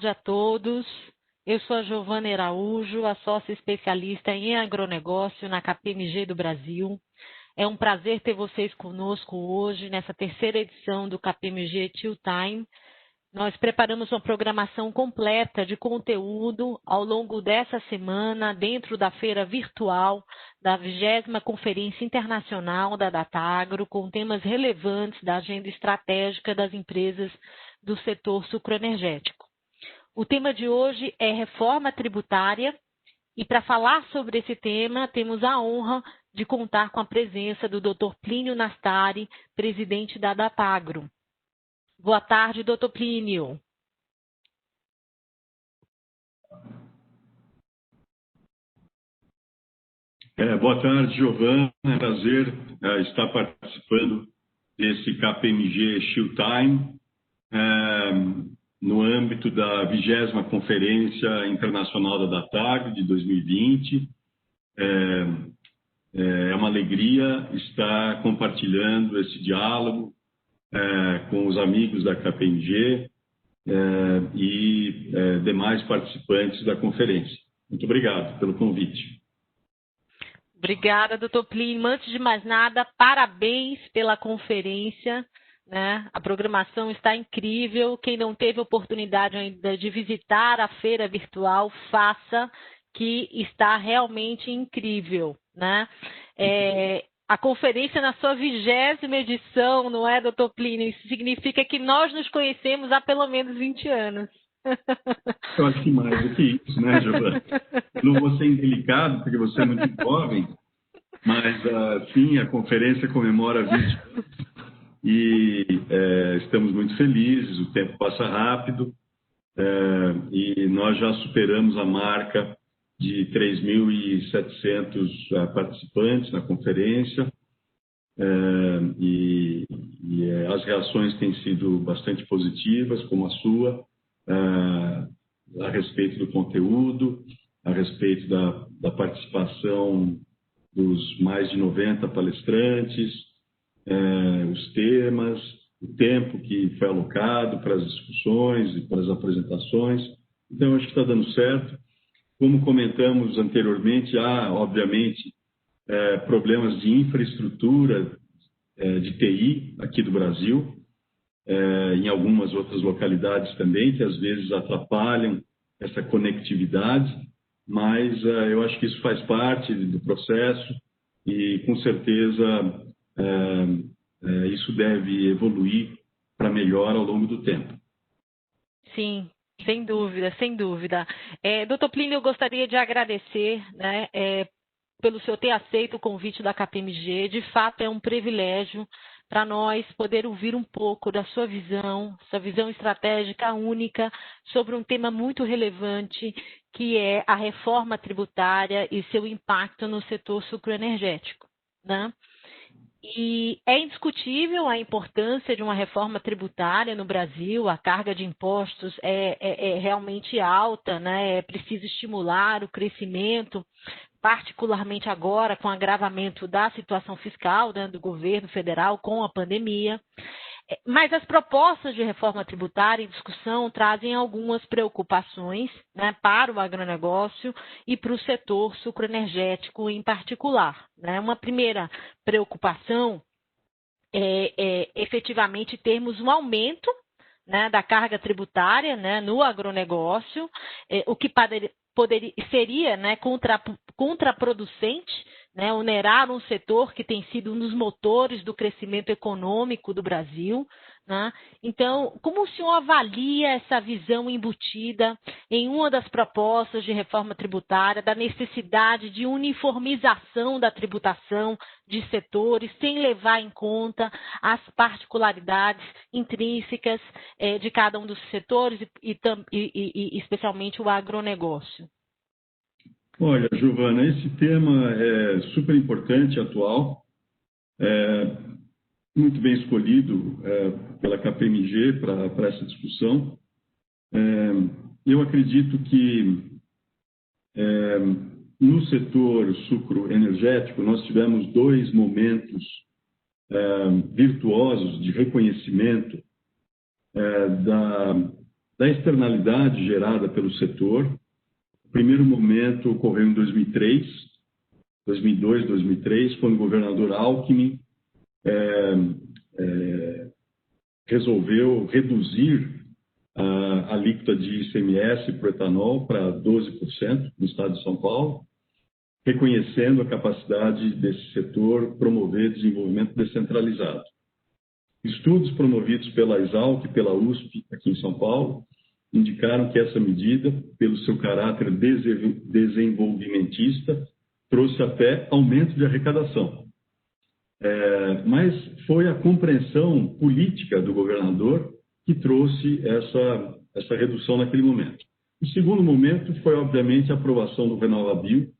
tarde a todos. Eu sou a Giovana Araújo, a sócia especialista em agronegócio na KPMG do Brasil. É um prazer ter vocês conosco hoje, nessa terceira edição do KPMG Chill Time. Nós preparamos uma programação completa de conteúdo ao longo dessa semana, dentro da feira virtual da 20ª Conferência Internacional da Datagro, com temas relevantes da agenda estratégica das empresas do setor sucroenergético. O tema de hoje é reforma tributária e, para falar sobre esse tema, temos a honra de contar com a presença do Dr. Plínio Nastari, presidente da Datagro. Boa tarde, doutor Plínio. Boa tarde, Giovana. É um prazer estar participando desse KPMG Chill Time no âmbito da 20ª Conferência Internacional da Datagro de 2020. É uma alegria estar compartilhando esse diálogo com os amigos da KPMG e demais participantes da conferência. Muito obrigado pelo convite. Obrigada, doutor Plínio. Antes de mais nada, parabéns pela conferência, né? A programação está incrível. Quem não teve oportunidade ainda de visitar a feira virtual, faça, que está realmente incrível, né? A conferência na sua 20ª edição, não é, doutor Plínio? Isso significa que nós nos conhecemos há pelo menos 20 anos. Eu acho que mais do que isso, né, Giovana? Eu não vou ser indelicado, porque você é muito jovem, mas, sim, a conferência comemora 20 anos e estamos muito felizes, o tempo passa rápido e nós já superamos a marca de 3.700 participantes na conferência e as reações têm sido bastante positivas, como a sua, a respeito do conteúdo, a respeito da participação dos mais de 90 palestrantes, os temas, o tempo que foi alocado para as discussões e para as apresentações. Então, acho que está dando certo. Como comentamos anteriormente, há, obviamente, problemas de infraestrutura de TI aqui do Brasil, em algumas outras localidades também, que às vezes atrapalham essa conectividade, mas eu acho que isso faz parte do processo e, com certeza, isso deve evoluir para melhor ao longo do tempo. Sim. Sem dúvida, sem dúvida. Doutor Plínio, eu gostaria de agradecer, né, pelo senhor ter aceito o convite da KPMG. De fato, é um privilégio para nós poder ouvir um pouco da sua visão estratégica única sobre um tema muito relevante, que é a reforma tributária e seu impacto no setor sucroenergético, né? E é indiscutível a importância de uma reforma tributária no Brasil. A carga de impostos é realmente alta, né? É preciso estimular o crescimento, particularmente agora com o agravamento da situação fiscal, né, do governo federal com a pandemia. Mas as propostas de reforma tributária em discussão trazem algumas preocupações, né, para o agronegócio e para o setor sucroenergético em particular, né? Uma primeira preocupação é efetivamente termos um aumento, né, da carga tributária, né, no agronegócio, o que seria, né, contraproducente, né, onerar um setor que tem sido um dos motores do crescimento econômico do Brasil, né? Então, como o senhor avalia essa visão embutida em uma das propostas de reforma tributária, da necessidade de uniformização da tributação de setores, sem levar em conta as particularidades intrínsecas de cada um dos setores e especialmente o agronegócio? Olha, Giovana, esse tema é super importante e atual, muito bem escolhido pela KPMG para essa discussão. Eu acredito que no setor sucroenergético nós tivemos dois momentos virtuosos de reconhecimento da externalidade gerada pelo setor. O primeiro momento ocorreu em 2002, 2003, quando o governador Alckmin resolveu reduzir a alíquota de ICMS para o etanol para 12% no estado de São Paulo, reconhecendo a capacidade desse setor promover desenvolvimento descentralizado. Estudos promovidos pela Exalc e pela USP, aqui em São Paulo, indicaram que essa medida, pelo seu caráter desenvolvimentista, trouxe até aumento de arrecadação. Mas foi a compreensão política do governador que trouxe essa redução naquele momento. O segundo momento foi, obviamente, a aprovação do RenovaBio,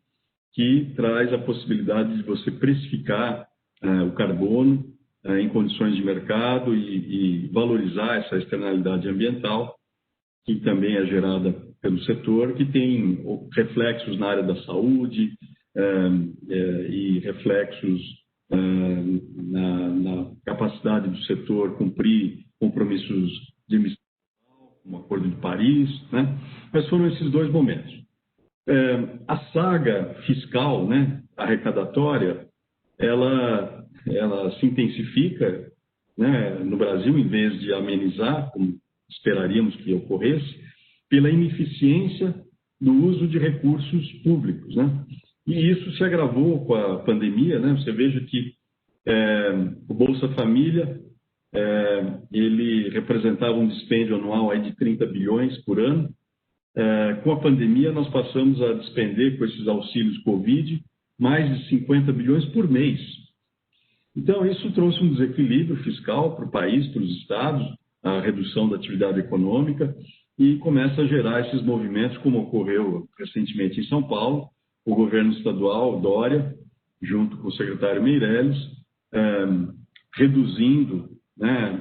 que traz a possibilidade de você precificar o carbono em condições de mercado e valorizar essa externalidade ambiental, que também é gerada pelo setor, que tem reflexos na área da saúde e reflexos na capacidade do setor cumprir compromissos de emissão, como o Acordo de Paris, né? Mas foram esses dois momentos. A saga fiscal, né, arrecadatória, ela se intensifica, né, no Brasil, em vez de amenizar, como esperaríamos que ocorresse, pela ineficiência do uso de recursos públicos, né? E isso se agravou com a pandemia, né? Você veja que o Bolsa Família, ele representava um dispêndio anual aí de 30 bilhões por ano. Com a pandemia, nós passamos a despender com esses auxílios Covid mais de 50 bilhões por mês. Então, isso trouxe um desequilíbrio fiscal para o país, para os estados, a redução da atividade econômica e começa a gerar esses movimentos, como ocorreu recentemente em São Paulo. O governo estadual, Dória, junto com o secretário Meirelles, reduzindo, né,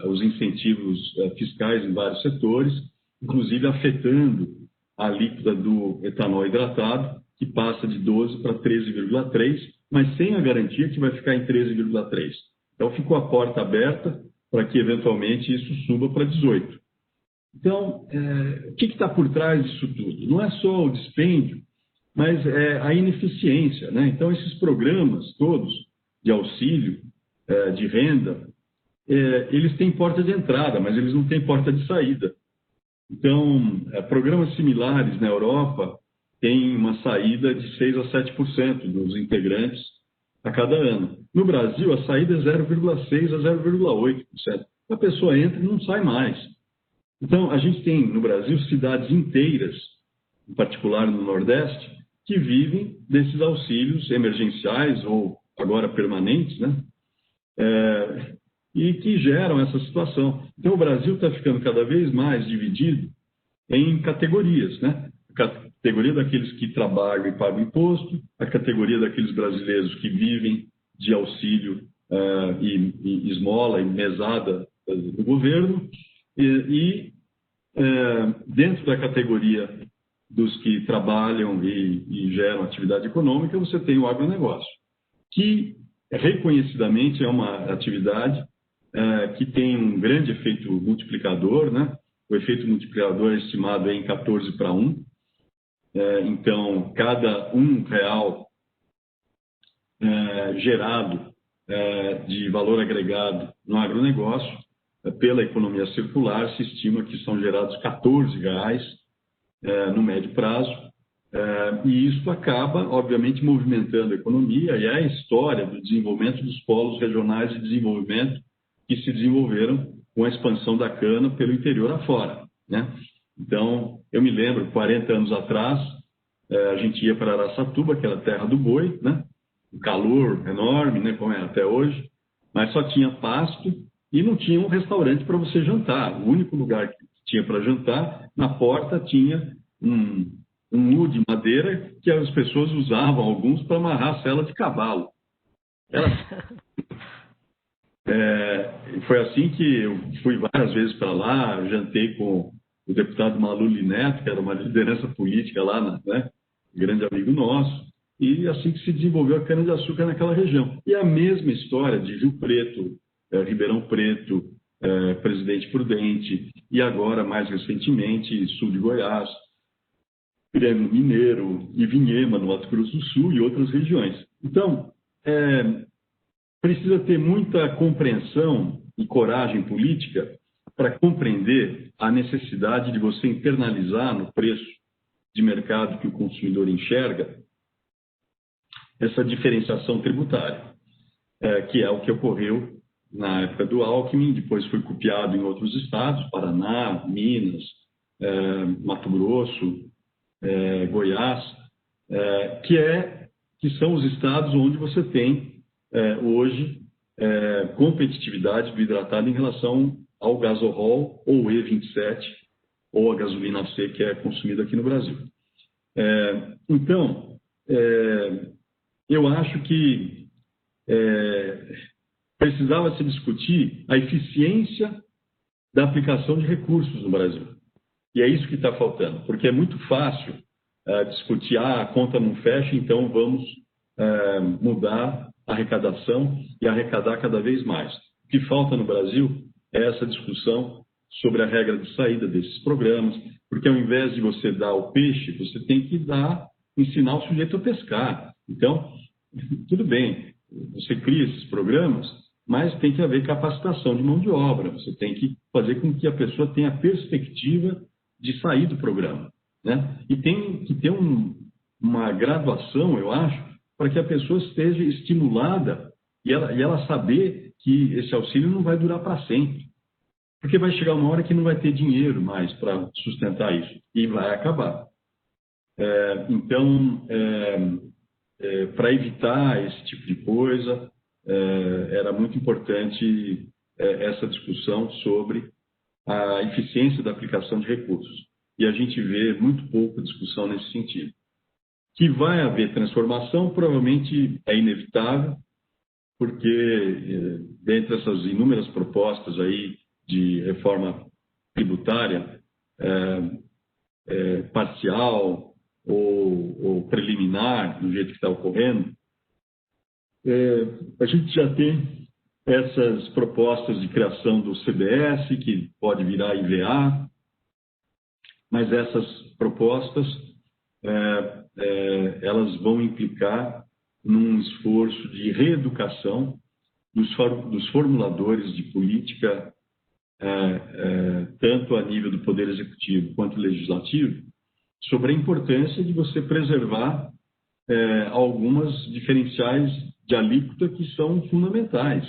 os incentivos fiscais em vários setores, inclusive afetando a alíquota do etanol hidratado, que passa de 12 para 13,3, mas sem a garantia que vai ficar em 13,3. Então, ficou a porta aberta para que, eventualmente, isso suba para 18. Então, o que está por trás disso tudo? Não é só o dispêndio, mas a ineficiência, né? Então, esses programas todos de auxílio, de renda, eles têm porta de entrada, mas eles não têm porta de saída. Então, programas similares na Europa têm uma saída de 6% a 7% dos integrantes a cada ano. No Brasil, a saída é 0,6% a 0,8%. A pessoa entra e não sai mais. Então, a gente tem no Brasil cidades inteiras, em particular no Nordeste, que vivem desses auxílios emergenciais ou agora permanentes, né? E que geram essa situação. Então, o Brasil está ficando cada vez mais dividido em categorias, né? A categoria daqueles que trabalham e pagam imposto, a categoria daqueles brasileiros que vivem de auxílio e esmola e mesada do governo, dentro da categoria dos que trabalham e geram atividade econômica, você tem o agronegócio, que reconhecidamente é uma atividade que tem um grande efeito multiplicador, né? O efeito multiplicador é estimado em 14 para 1. Então, cada R$1 gerado de valor agregado no agronegócio, pela economia circular, se estima que são gerados R$14 no médio prazo. E isso acaba, obviamente, movimentando a economia e a história do desenvolvimento dos polos regionais de desenvolvimento que se desenvolveram com a expansão da cana pelo interior afora, né? Então, eu me lembro, 40 anos atrás, a gente ia para Araçatuba, que era a terra do boi, né? Um calor enorme, né? Como é até hoje, mas só tinha pasto e não tinha um restaurante para você jantar. O único lugar que tinha para jantar, na porta tinha um U de madeira que as pessoas usavam, alguns, para amarrar a sela de cavalo. Foi assim que eu fui várias vezes para lá, jantei com o deputado Maluli Neto, que era uma liderança política lá, né, grande amigo nosso, e assim que se desenvolveu a cana-de-açúcar naquela região. E a mesma história de Rio Preto, Ribeirão Preto, Presidente Prudente, e agora, mais recentemente, sul de Goiás, Grêmio Mineiro e Vinhema, no Mato Grosso do Sul, e outras regiões. Então, precisa ter muita compreensão e coragem política para compreender a necessidade de você internalizar no preço de mercado que o consumidor enxerga essa diferenciação tributária, que é o que ocorreu na época do Alckmin, depois foi copiado em outros estados, Paraná, Minas, Mato Grosso, Goiás, que são os estados onde você tem hoje competitividade do hidratado em relação ao gasol ou E27 ou a gasolina C que é consumida aqui no Brasil. Então, eu acho que precisava se discutir a eficiência da aplicação de recursos no Brasil. E é isso que está faltando, porque é muito fácil discutir, a conta não fecha, então vamos mudar a arrecadação e arrecadar cada vez mais. O que falta no Brasil é essa discussão sobre a regra de saída desses programas, porque ao invés de você dar o peixe, você tem que ensinar o sujeito a pescar. Então, tudo bem, você cria esses programas, mas tem que haver capacitação de mão de obra, você tem que fazer com que a pessoa tenha a perspectiva de sair do programa, né? E tem que ter uma graduação, eu acho, para que a pessoa esteja estimulada e ela saber que esse auxílio não vai durar para sempre, porque vai chegar uma hora que não vai ter dinheiro mais para sustentar isso e vai acabar. Então, para evitar esse tipo de coisa, era muito importante essa discussão sobre a eficiência da aplicação de recursos. E a gente vê muito pouco discussão nesse sentido. Que vai haver transformação, provavelmente é inevitável, porque dentre essas inúmeras propostas aí de reforma tributária parcial ou preliminar, do jeito que está ocorrendo, a gente já tem essas propostas de criação do CBS, que pode virar IVA, mas essas propostas elas vão implicar num esforço de reeducação dos formuladores de política, tanto a nível do Poder Executivo quanto Legislativo, sobre a importância de você preservar algumas diferenciais de alíquota que são fundamentais.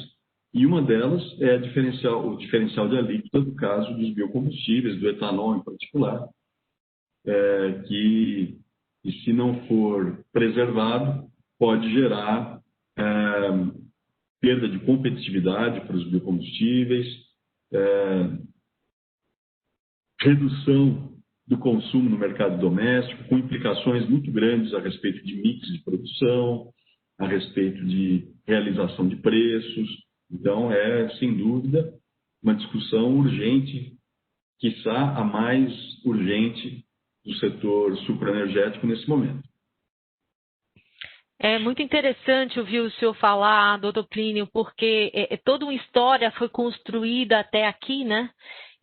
E uma delas é o diferencial de alíquota do caso dos biocombustíveis, do etanol em particular, que, se não for preservado, pode gerar perda de competitividade para os biocombustíveis, redução do consumo no mercado doméstico, com implicações muito grandes a respeito de mix de produção, a respeito de realização de preços. Então, sem dúvida, uma discussão urgente, quiçá a mais urgente do setor supraenergético nesse momento. É muito interessante ouvir o senhor falar, doutor Plínio, porque toda uma história foi construída até aqui, né?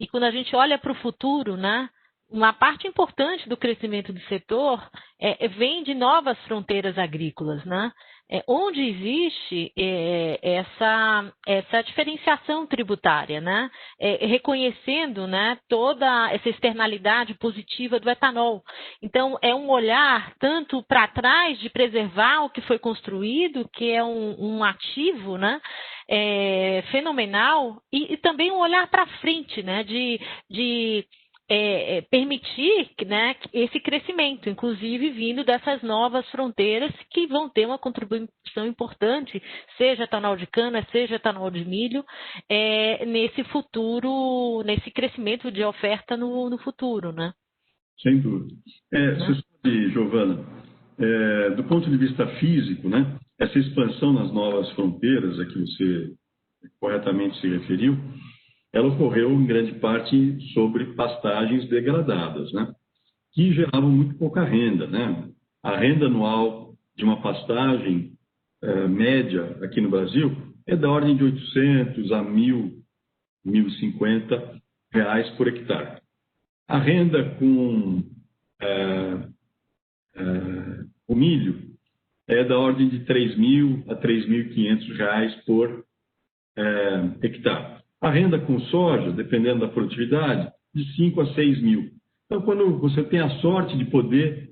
E quando a gente olha para o futuro, né? Uma parte importante do crescimento do setor vem de novas fronteiras agrícolas, né? Onde existe essa diferenciação tributária, né? Reconhecendo, né, toda essa externalidade positiva do etanol. Então, é um olhar tanto para trás de preservar o que foi construído, que é um ativo, né? Fenomenal, e também um olhar para frente, né? De permitir, né, esse crescimento, inclusive vindo dessas novas fronteiras que vão ter uma contribuição importante, seja etanol de cana, seja etanol de milho, nesse futuro, nesse crescimento de oferta no futuro, né? Sem dúvida. Você sabe, Giovana, do ponto de vista físico, né, essa expansão nas novas fronteiras a que você corretamente se referiu, ela ocorreu em grande parte sobre pastagens degradadas, né? Que geravam muito pouca renda, né? A renda anual de uma pastagem média aqui no Brasil é da ordem de 800 a 1.000 R$ 1.050 por hectare. A renda com o milho é da ordem de R$ 3.000 a R$ 3.500 por hectare. A renda com soja, dependendo da produtividade, de 5 a 6 mil. Então, quando você tem a sorte de poder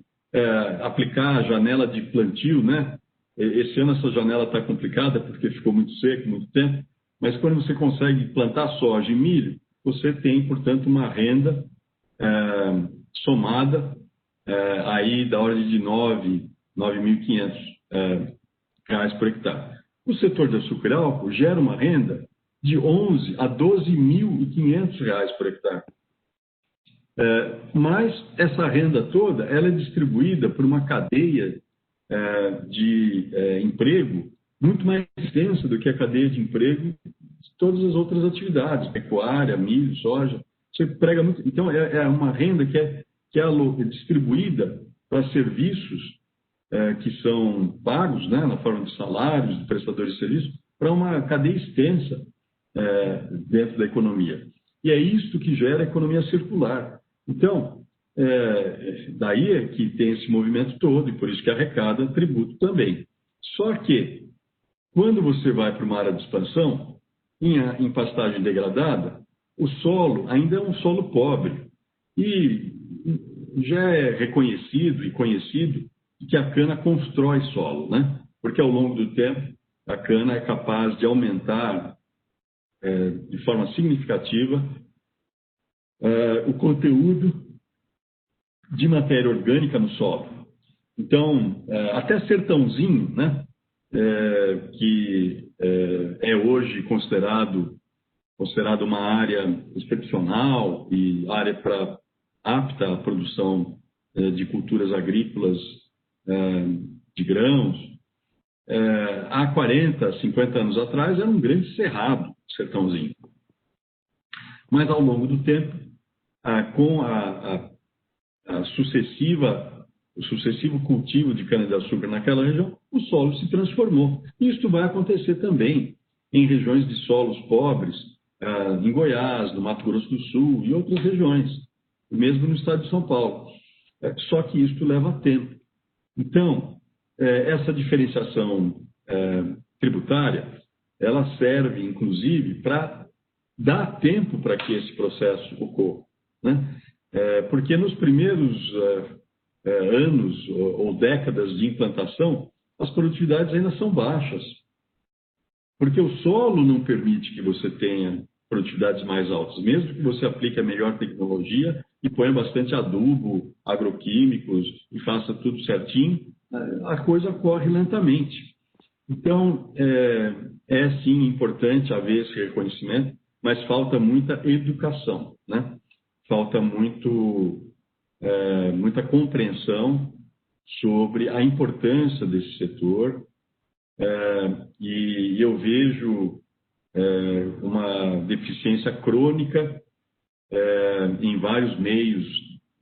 aplicar a janela de plantio, né? Esse ano essa janela está complicada porque ficou muito seco, muito tempo, mas quando você consegue plantar soja e milho, você tem, portanto, uma renda somada aí da ordem de R$ 9.500 por hectare. O setor de açúcar e álcool gera uma renda de R$ 11 a R$ 12.500 por hectare. Mas essa renda toda ela é distribuída por uma cadeia de emprego muito mais extensa do que a cadeia de emprego de todas as outras atividades, pecuária, milho, soja. Você prega muito. Então, é uma renda que é distribuída para serviços que são pagos, né, na forma de salários, de prestadores de serviços, para uma cadeia extensa dentro da economia. E é isso que gera a economia circular. Então, daí é que tem esse movimento todo, e por isso que arrecada tributo também. Só que, quando você vai para uma área de expansão, em pastagem degradada, o solo ainda é um solo pobre. E já é reconhecido e conhecido que a cana constrói solo, né? Porque ao longo do tempo, a cana é capaz de aumentar de forma significativa o conteúdo de matéria orgânica no solo. Então, até Sertãozinho, né, que é hoje considerado uma área excepcional e área apta à produção de culturas agrícolas de grãos, há 40, 50 anos atrás era um grande cerrado, Sertãozinho. Mas, ao longo do tempo, com o sucessivo cultivo de cana-de-açúcar naquela região, o solo se transformou. Isto vai acontecer também em regiões de solos pobres, em Goiás, no Mato Grosso do Sul e outras regiões, mesmo no estado de São Paulo. Só que isto leva tempo. Então, essa diferenciação tributária, ela serve, inclusive, para dar tempo para que esse processo ocorra, né? Porque nos primeiros anos ou décadas de implantação, as produtividades ainda são baixas. Porque o solo não permite que você tenha produtividades mais altas. Mesmo que você aplique a melhor tecnologia e ponha bastante adubo, agroquímicos e faça tudo certinho, a coisa corre lentamente. Então, é sim importante haver esse reconhecimento, mas falta muita educação, né? Falta muita compreensão sobre a importância desse setor, e eu vejo uma deficiência crônica em vários meios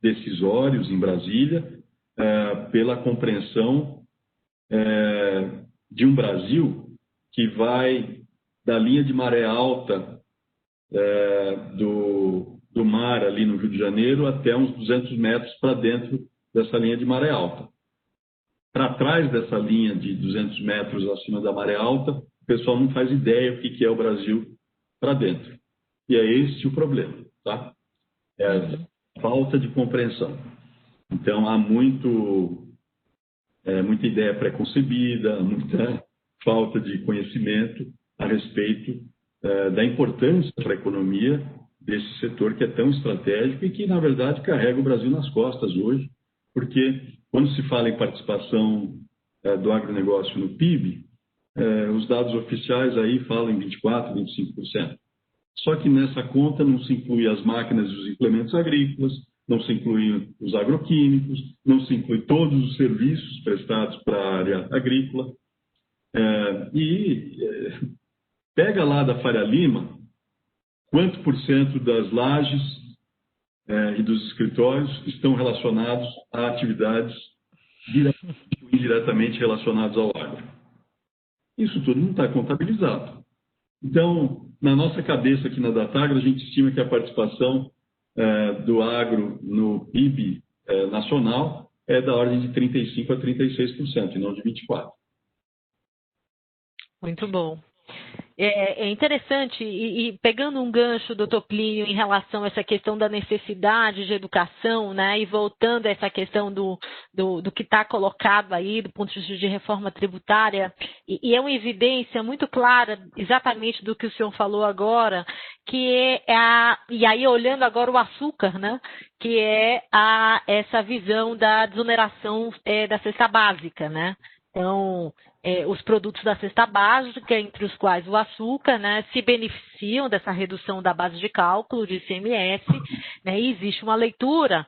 decisórios em Brasília, pela compreensão de um Brasil que vai da linha de maré alta do mar ali no Rio de Janeiro até uns 200 metros para dentro dessa linha de maré alta. Para trás dessa linha de 200 metros acima da maré alta, o pessoal não faz ideia o que é o Brasil para dentro. E é esse o problema, tá? É a falta de compreensão. Então, há muita ideia preconcebida, muita falta de conhecimento a respeito da importância para a economia desse setor que é tão estratégico e que, na verdade, carrega o Brasil nas costas hoje, porque quando se fala em participação do agronegócio no PIB, os dados oficiais aí falam em 24%, 25%. Só que nessa conta não se inclui as máquinas e os implementos agrícolas, não se inclui os agroquímicos, não se inclui todos os serviços prestados para a área agrícola. Pega lá da Faria Lima, quanto por cento das lajes e dos escritórios estão relacionados a atividades diretamente ou indiretamente relacionadas ao agro. Isso tudo não está contabilizado. Então, na nossa cabeça aqui na Datagro, a gente estima que a participação do agro no PIB nacional é da ordem de 35% a 36%, e não de 24%. Muito bom. É interessante, e pegando um gancho, doutor Plínio, em relação a essa questão da necessidade de educação, né, e voltando a essa questão do que está colocado aí, do ponto de vista de reforma tributária, e é uma evidência muito clara, exatamente do que o senhor falou agora, que e aí olhando agora o açúcar, né, que é essa visão da desoneração da cesta básica, né? Então, os produtos da cesta básica, entre os quais o açúcar, né, se beneficiam dessa redução da base de cálculo de ICMS, né, e existe uma leitura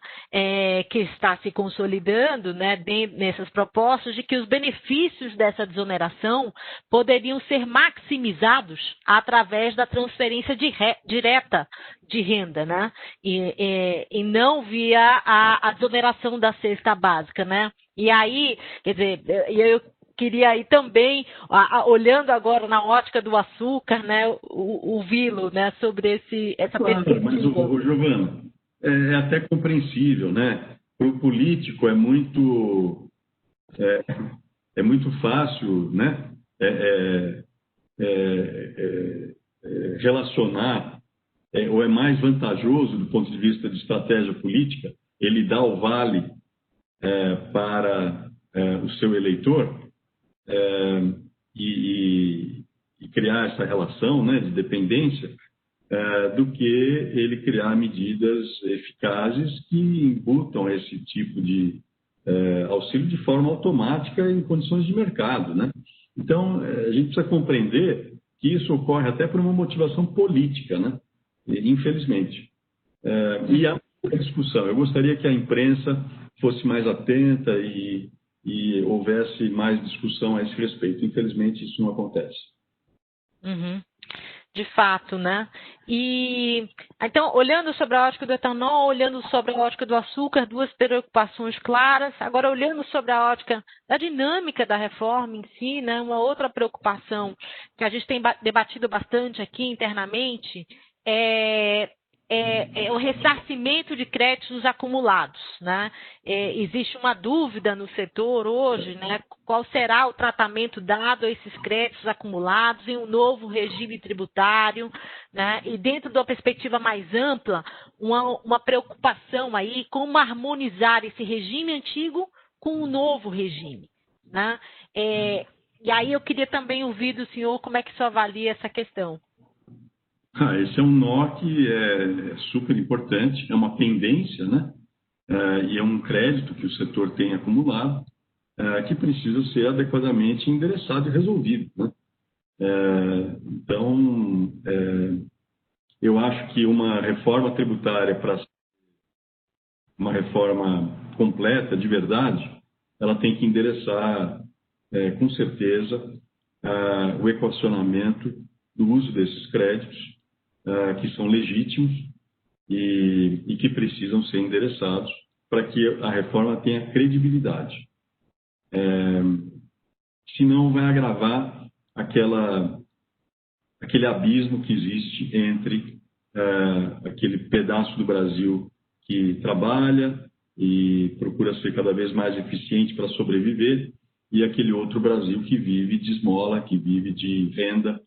que está se consolidando, né, nessas propostas de que os benefícios dessa desoneração poderiam ser maximizados através da transferência direta de renda, né, e não via a desoneração da cesta básica, né. E aí, quer dizer, eu queria aí também, olhando agora na ótica do açúcar, né, ouvi-lo, né, sobre essa perspectiva. Mas, Giovana, é até compreensível, né? Para o político é muito fácil, né? Relacionar, ou é mais vantajoso do ponto de vista de estratégia política, ele dar o vale para o seu eleitor e criar essa relação, né, de dependência, do que ele criar medidas eficazes que imputam esse tipo de auxílio de forma automática em condições de mercado, né? Então, a gente precisa compreender que isso ocorre até por uma motivação política, né? Infelizmente. E há uma discussão. Eu gostaria que a imprensa fosse mais atenta e houvesse mais discussão a esse respeito. Infelizmente, isso não acontece. Uhum. De fato, né? E então, olhando sobre a ótica do etanol, olhando sobre a ótica do açúcar, duas preocupações claras. Agora, olhando sobre a ótica da dinâmica da reforma em si, né? Uma outra preocupação que a gente tem debatido bastante aqui internamente é o ressarcimento de créditos acumulados, né? Existe uma dúvida no setor hoje, né? Qual será o tratamento dado a esses créditos acumulados em um novo regime tributário, né? E dentro de uma perspectiva mais ampla, uma preocupação aí como harmonizar esse regime antigo com o novo regime, né? E aí eu queria também ouvir do senhor como é que o senhor avalia essa questão. Esse é um nó que é super importante, é uma pendência, né? E é um crédito que o setor tem acumulado, que precisa ser adequadamente endereçado e resolvido, né? Então, eu acho que uma reforma tributária, para uma reforma completa, de verdade, ela tem que endereçar, com certeza, o equacionamento do uso desses créditos, que são legítimos e que precisam ser endereçados para que a reforma tenha credibilidade. Senão vai agravar aquele abismo que existe entre aquele pedaço do Brasil que trabalha e procura ser cada vez mais eficiente para sobreviver e aquele outro Brasil que vive de esmola, que vive de renda,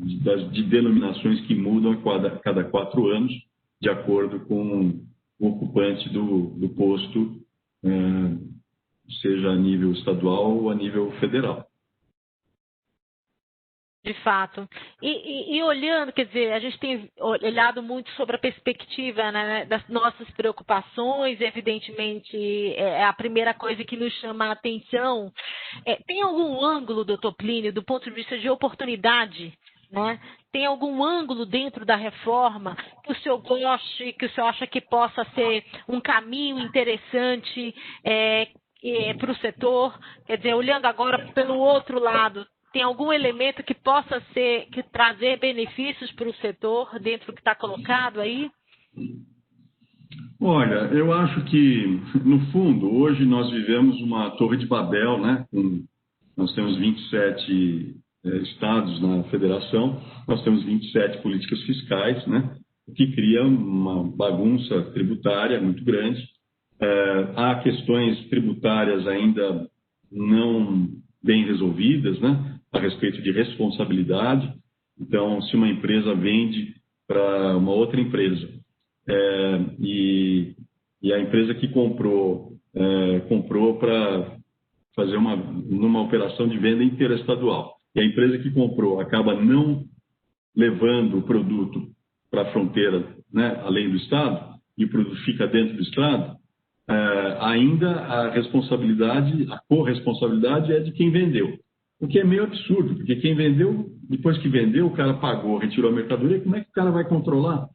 de denominações que mudam a cada 4 anos, de acordo com o ocupante do posto, seja a nível estadual ou a nível federal. De fato. E olhando, quer dizer, a gente tem olhado muito sobre a perspectiva, né, das nossas preocupações, evidentemente é a primeira coisa que nos chama a atenção. Tem algum ângulo, doutor Plínio, do ponto de vista de oportunidade, né? Tem algum ângulo dentro da reforma que o senhor goste, que o senhor acha que possa ser um caminho interessante para o setor? Quer dizer, olhando agora pelo outro lado, tem algum elemento que possa trazer benefícios para o setor dentro do que está colocado aí? Olha, eu acho que, no fundo, hoje nós vivemos uma torre de Babel, né? Nós temos 27 estados na federação, nós temos 27 políticas fiscais, né, o que cria uma bagunça tributária muito grande. Há questões tributárias ainda não bem resolvidas, né, a respeito de responsabilidade. Então, se uma empresa vende para uma outra empresa e a empresa que comprou para fazer numa operação de venda interestadual, e a empresa que comprou acaba não levando o produto para a fronteira, né, além do Estado, e o produto fica dentro do Estado, ainda a corresponsabilidade é de quem vendeu. O que é meio absurdo, porque quem vendeu, depois que vendeu, o cara pagou, retirou a mercadoria, como é que o cara vai controlar?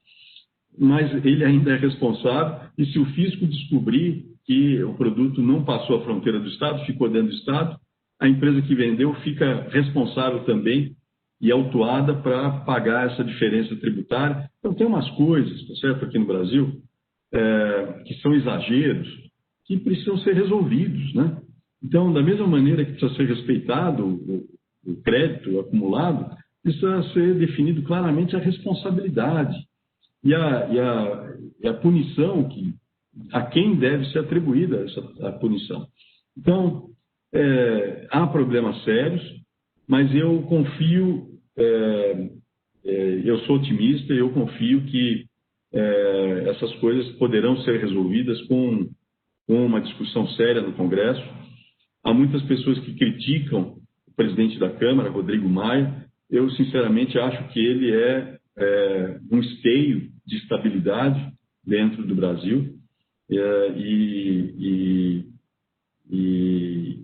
Mas ele ainda é responsável, e se o fisco descobrir que o produto não passou a fronteira do Estado, ficou dentro do Estado, a empresa que vendeu fica responsável também e autuada para pagar essa diferença tributária. Então, tem umas coisas, tá certo, aqui no Brasil, que são exageros, que precisam ser resolvidos, né? Então, da mesma maneira que precisa ser respeitado o crédito acumulado, precisa ser definido claramente a responsabilidade e a punição a quem deve ser atribuída a punição. Então, há problemas sérios, mas eu confio, eu sou otimista e eu confio que essas coisas poderão ser resolvidas com uma discussão séria no Congresso. Há muitas pessoas que criticam o presidente da Câmara, Rodrigo Maia. Eu, sinceramente, acho que ele é um esteio de estabilidade dentro do Brasil. E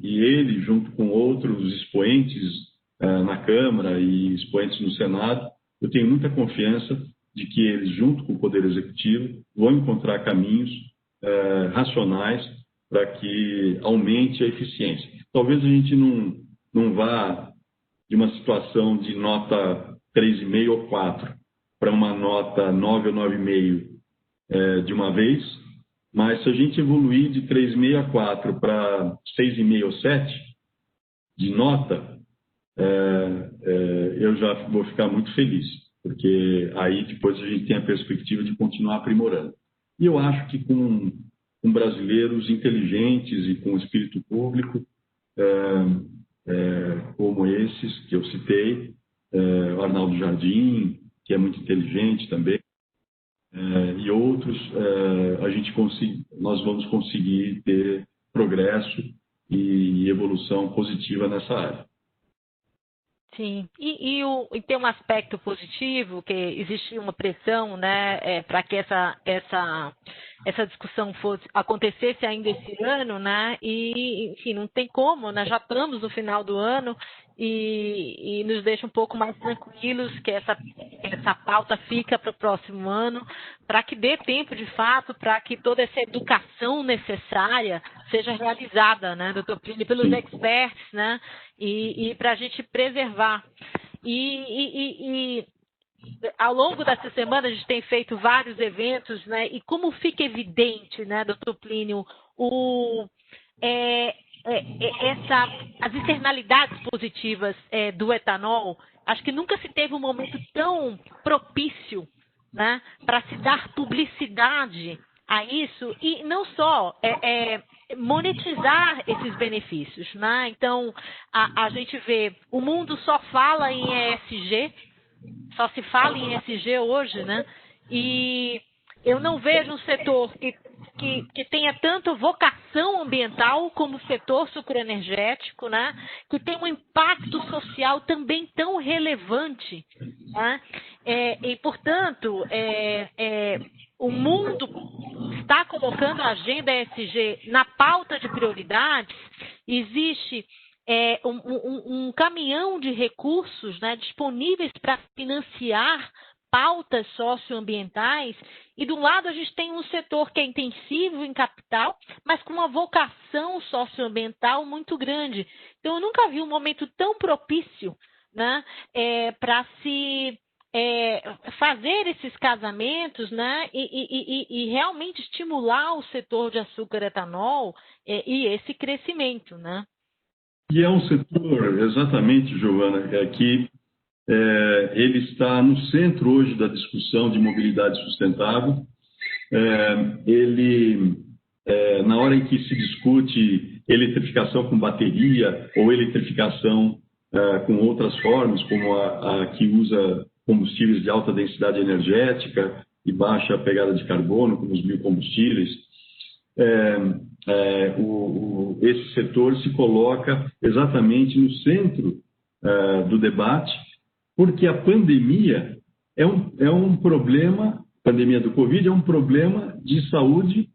ele, junto com outros expoentes na Câmara e expoentes no Senado, eu tenho muita confiança de que eles, junto com o Poder Executivo, vão encontrar caminhos racionais para que aumente a eficiência. Talvez a gente não vá de uma situação de nota 3,5 ou 4 para uma nota 9 ou 9,5 de uma vez, mas se a gente evoluir de 3,5 a 4 para 6,5 ou 7 de nota, eu já vou ficar muito feliz, porque aí depois a gente tem a perspectiva de continuar aprimorando. E eu acho que com brasileiros inteligentes e com espírito público, como esses que eu citei, o Arnaldo Jardim, que é muito inteligente também, e outros, nós vamos conseguir ter progresso e evolução positiva nessa área. Sim, e tem um aspecto positivo, que existe uma pressão, né, para que essa discussão acontecesse ainda esse ano, né, e, enfim, não tem como, né, já estamos no final do ano e nos deixa um pouco mais tranquilos que essa pauta fica para o próximo ano, para que dê tempo, de fato, para que toda essa educação necessária seja realizada, né, doutor Plínio, pelos experts, né, e para a gente preservar. E ao longo dessa semana a gente tem feito vários eventos, né? E como fica evidente, né, doutor Plínio, as externalidades positivas do etanol, acho que nunca se teve um momento tão propício, né, para se dar publicidade a isso e não só monetizar esses benefícios, né? Então, a gente vê, o mundo só fala em ESG, só se fala em ESG hoje, né? E eu não vejo um setor que tenha tanto vocação ambiental como o setor sucroenergético, né? Que tem um impacto social também tão relevante, né? E, portanto, o mundo está colocando a agenda ESG na pauta de prioridades. Existe um caminhão de recursos, né, disponíveis para financiar pautas socioambientais, e do lado a gente tem um setor que é intensivo em capital, mas com uma vocação socioambiental muito grande. Então, eu nunca vi um momento tão propício, né, para se fazer esses casamentos, né, e realmente estimular o setor de açúcar e etanol e esse crescimento, né? E é um setor, exatamente, Giovana, que ele está no centro hoje da discussão de mobilidade sustentável. Na hora em que se discute eletrificação com bateria ou eletrificação com outras formas, como a que usa combustíveis de alta densidade energética e baixa pegada de carbono, como os biocombustíveis, esse setor se coloca exatamente no centro do debate, porque a pandemia é um problema, a pandemia do Covid é um problema de saúde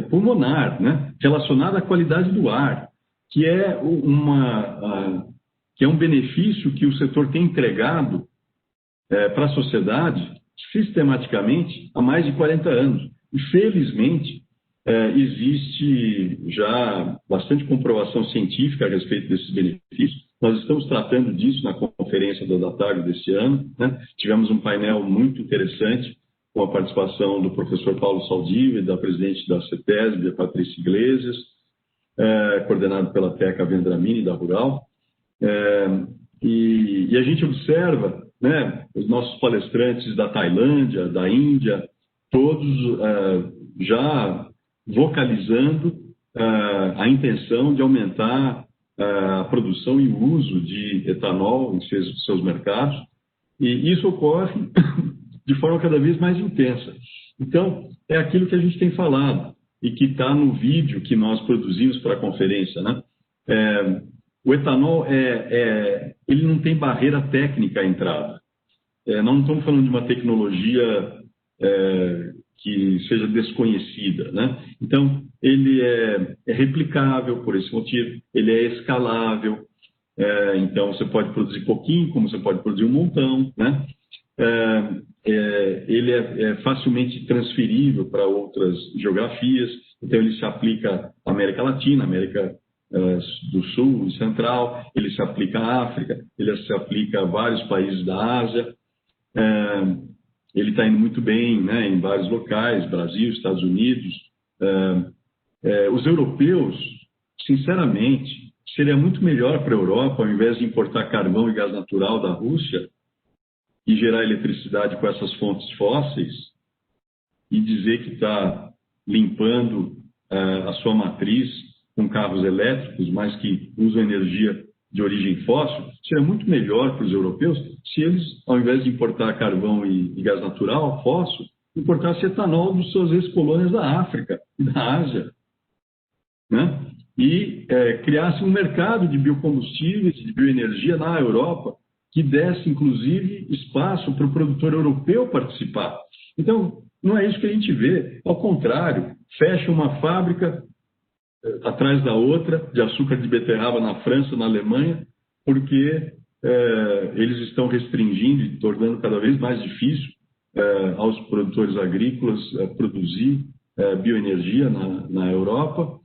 pulmonar, né? Relacionado à qualidade do ar, que é um benefício que o setor tem entregado para a sociedade sistematicamente há mais de 40 anos. E, felizmente, existe já bastante comprovação científica a respeito desses benefícios. Nós estamos tratando disso na conferência da DATAG desse ano, né? Tivemos um painel muito interessante com a participação do professor Paulo Saldiva e da presidente da CETESB, a Patrícia Iglesias, coordenado pela Teca Vendramini, da Rural. E a gente observa, né, os nossos palestrantes da Tailândia, da Índia, todos já vocalizando a intenção de aumentar a produção e o uso de etanol em seus mercados, e isso ocorre de forma cada vez mais intensa. Então, é aquilo que a gente tem falado e que está no vídeo que nós produzimos para a conferência, né? O etanol, ele não tem barreira técnica à entrada. Não estamos falando de uma tecnologia que seja desconhecida, né? Então, ele é replicável por esse motivo, ele é escalável, então você pode produzir pouquinho, como você pode produzir um montão, né? Ele é facilmente transferível para outras geografias, então ele se aplica à América Latina, América do Sul e Central, ele se aplica à África, ele se aplica a vários países da Ásia, ele está indo muito bem, né, em vários locais, Brasil, Estados Unidos. Os europeus, sinceramente, seria muito melhor para a Europa, ao invés de importar carvão e gás natural da Rússia e gerar eletricidade com essas fontes fósseis e dizer que está limpando a sua matriz com carros elétricos, mas que usam energia de origem fóssil, seria muito melhor para os europeus se eles, ao invés de importar carvão e gás natural, fóssil, importassem etanol das suas ex-colônias da África e da Ásia, né? E criassem um mercado de biocombustíveis, de bioenergia na Europa, que desse, inclusive, espaço para o produtor europeu participar. Então, não é isso que a gente vê. Ao contrário, fecha uma fábrica atrás da outra, de açúcar de beterraba na França, na Alemanha, porque eles estão restringindo e tornando cada vez mais difícil aos produtores agrícolas produzir bioenergia na Europa.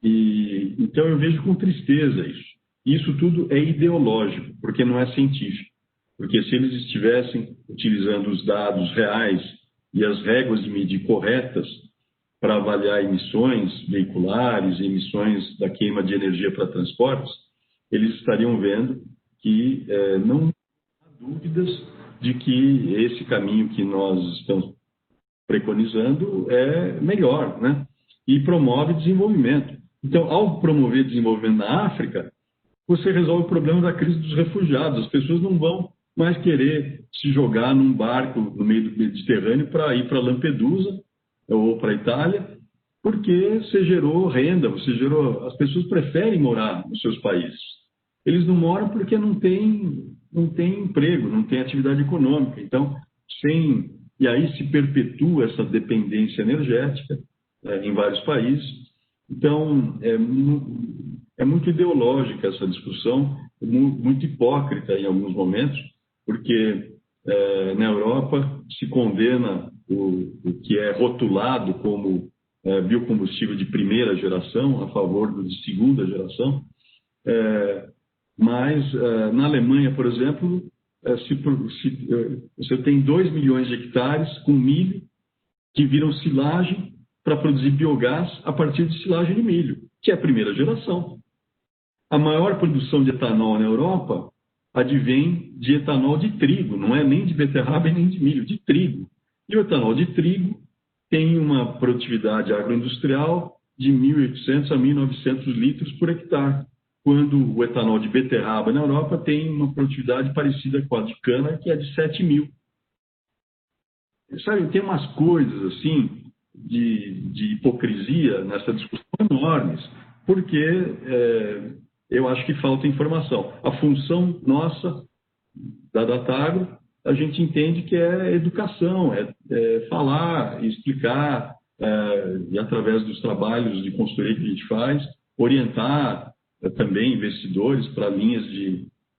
Então, eu vejo com tristeza isso. Isso tudo é ideológico, porque não é científico. Porque se eles estivessem utilizando os dados reais e as réguas de medir corretas para avaliar emissões veiculares e emissões da queima de energia para transportes, eles estariam vendo que não há dúvidas de que esse caminho que nós estamos preconizando é melhor, né? E promove desenvolvimento. Então, ao promover desenvolvimento na África, você resolve o problema da crise dos refugiados. As pessoas não vão mais querer se jogar num barco no meio do Mediterrâneo para ir para Lampedusa ou para a Itália, porque você gerou renda, as pessoas preferem morar nos seus países. Eles não moram porque não tem emprego, não tem atividade econômica. Então, e aí se perpetua essa dependência energética em vários países. Então, é muito ideológica essa discussão, muito hipócrita em alguns momentos, porque na Europa se condena o que é rotulado como biocombustível de primeira geração, a favor do de segunda geração, mas na Alemanha, por exemplo, você tem 2 milhões de hectares com milho que viram silagem para produzir biogás a partir de silagem de milho. que é a primeira geração. A maior produção de etanol na Europa advém de etanol de trigo, não é nem de beterraba nem de milho, de trigo. E o etanol de trigo tem uma produtividade agroindustrial de 1.800 a 1.900 litros por hectare, quando o etanol de beterraba na Europa tem uma produtividade parecida com a de cana, que é de 7.000. Sabe, tem umas coisas assim de hipocrisia nessa discussão enormes, porque eu acho que falta informação. A função nossa da Datagro, a gente entende que é educação, é falar, explicar, e através dos trabalhos de consultoria que a gente faz, orientar também investidores para linhas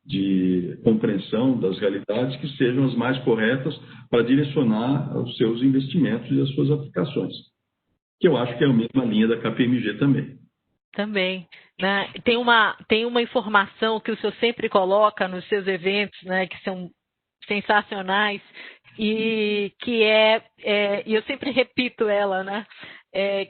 de compreensão das realidades que sejam as mais corretas para direcionar os seus investimentos e as suas aplicações. Que eu acho que é a mesma linha da KPMG também. Também. Né? Tem uma informação que o senhor sempre coloca nos seus eventos, né, que são sensacionais, e que e eu sempre repito ela, né?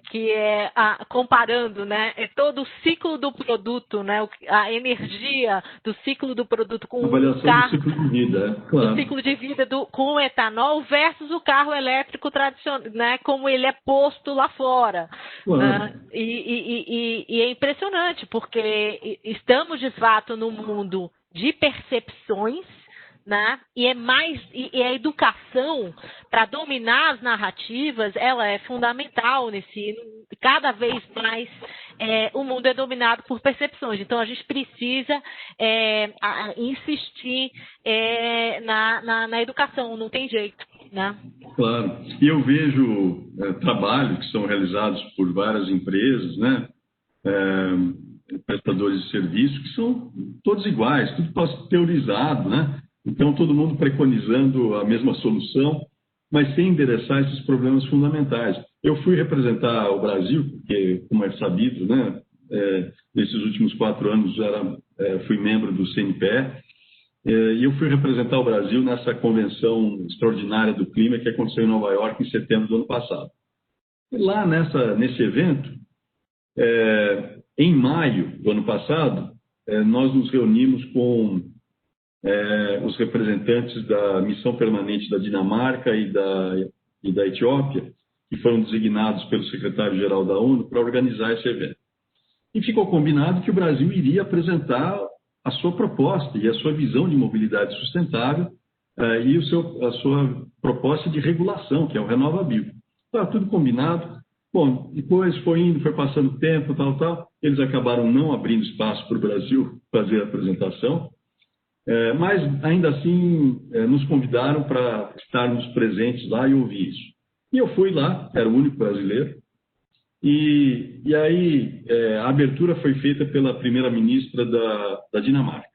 Que é comparando, né, todo o ciclo do produto, né, a energia do ciclo do produto com avaliação o carro, do ciclo de vida, claro. Do ciclo de vida com o etanol versus o carro elétrico tradicional, né, como ele é posto lá fora. Claro. Né? E é impressionante, porque estamos de fato num mundo de percepções, né? E a educação para dominar as narrativas, ela é fundamental cada vez mais o mundo é dominado por percepções. Então a gente precisa insistir na educação, não tem jeito, né? Claro. E eu vejo trabalhos que são realizados por várias empresas, né? Prestadores de serviço, que são todos iguais, tudo pasteurizado, né? Então, todo mundo preconizando a mesma solução, mas sem endereçar esses problemas fundamentais. Eu fui representar o Brasil, porque, como é sabido, né, nesses últimos 4 anos fui membro do CNPE, e eu fui representar o Brasil nessa convenção extraordinária do clima que aconteceu em Nova York em setembro do ano passado. E lá nesse evento, em maio do ano passado, nós nos reunimos com os representantes da missão permanente da Dinamarca e da Etiópia, que foram designados pelo secretário-geral da ONU para organizar esse evento. E ficou combinado que o Brasil iria apresentar a sua proposta e a sua visão de mobilidade sustentável e a sua proposta de regulação, que é o RenovaBio. Estava tudo combinado. Bom, depois foi passando o tempo, tal. Eles acabaram não abrindo espaço para o Brasil fazer a apresentação. Mas, ainda assim, nos convidaram para estarmos presentes lá e ouvir isso. E eu fui lá, era o único brasileiro, e aí a abertura foi feita pela primeira-ministra da Dinamarca,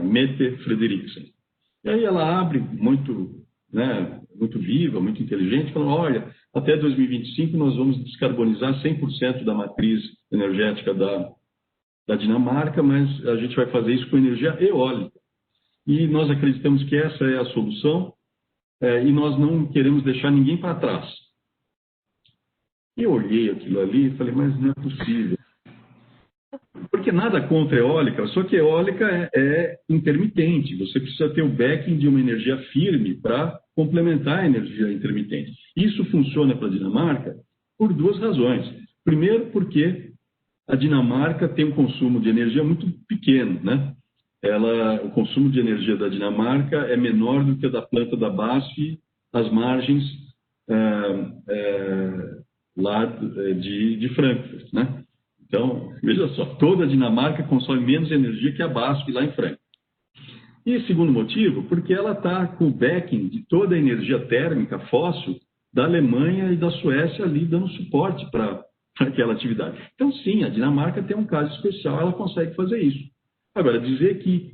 Mette Frederiksen. E aí ela abre muito viva, muito inteligente, falando, olha, até 2025 nós vamos descarbonizar 100% da matriz energética da Dinamarca, mas a gente vai fazer isso com energia eólica. E nós acreditamos que essa é a solução e nós não queremos deixar ninguém para trás. Eu olhei aquilo ali e falei, mas não é possível. Porque nada contra a eólica, só que a eólica é intermitente. Você precisa ter o backing de uma energia firme para complementar a energia intermitente. Isso funciona para a Dinamarca por 2 razões. Primeiro, porque a Dinamarca tem um consumo de energia muito pequeno, né? O consumo de energia da Dinamarca é menor do que o da planta da BASF às margens lá de Frankfurt, né? Então, veja só, toda a Dinamarca consome menos energia que a BASF lá em Frankfurt. E segundo motivo, porque ela está com o backing de toda a energia térmica fóssil da Alemanha e da Suécia ali dando suporte para aquela atividade. Então, sim, a Dinamarca tem um caso especial, ela consegue fazer isso. Agora, dizer que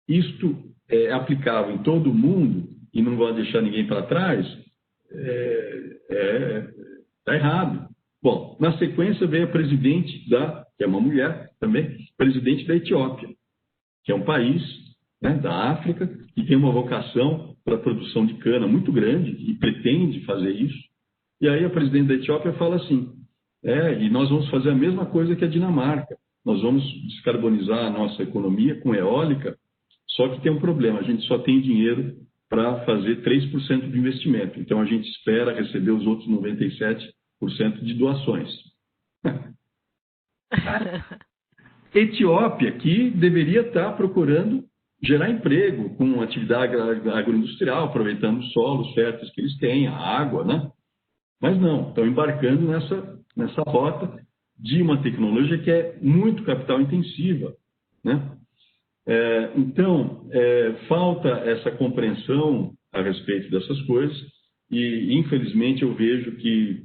isto é aplicável em todo o mundo e não vai deixar ninguém para trás, está errado. Bom, na sequência veio a presidente que é uma mulher também, presidente da Etiópia, que é um país, né, da África, que tem uma vocação para a produção de cana muito grande e pretende fazer isso. E aí a presidente da Etiópia fala assim, E nós vamos fazer a mesma coisa que a Dinamarca. Nós vamos descarbonizar a nossa economia com eólica, só que tem um problema, a gente só tem dinheiro para fazer 3% do investimento. Então, a gente espera receber os outros 97% de doações. Etiópia, que deveria estar procurando gerar emprego com atividade agroindustrial, aproveitando os solos férteis que eles têm, a água, né? Mas não, estão embarcando nessa rota de uma tecnologia que é muito capital intensiva, né? Então, falta essa compreensão a respeito dessas coisas e, infelizmente, eu vejo que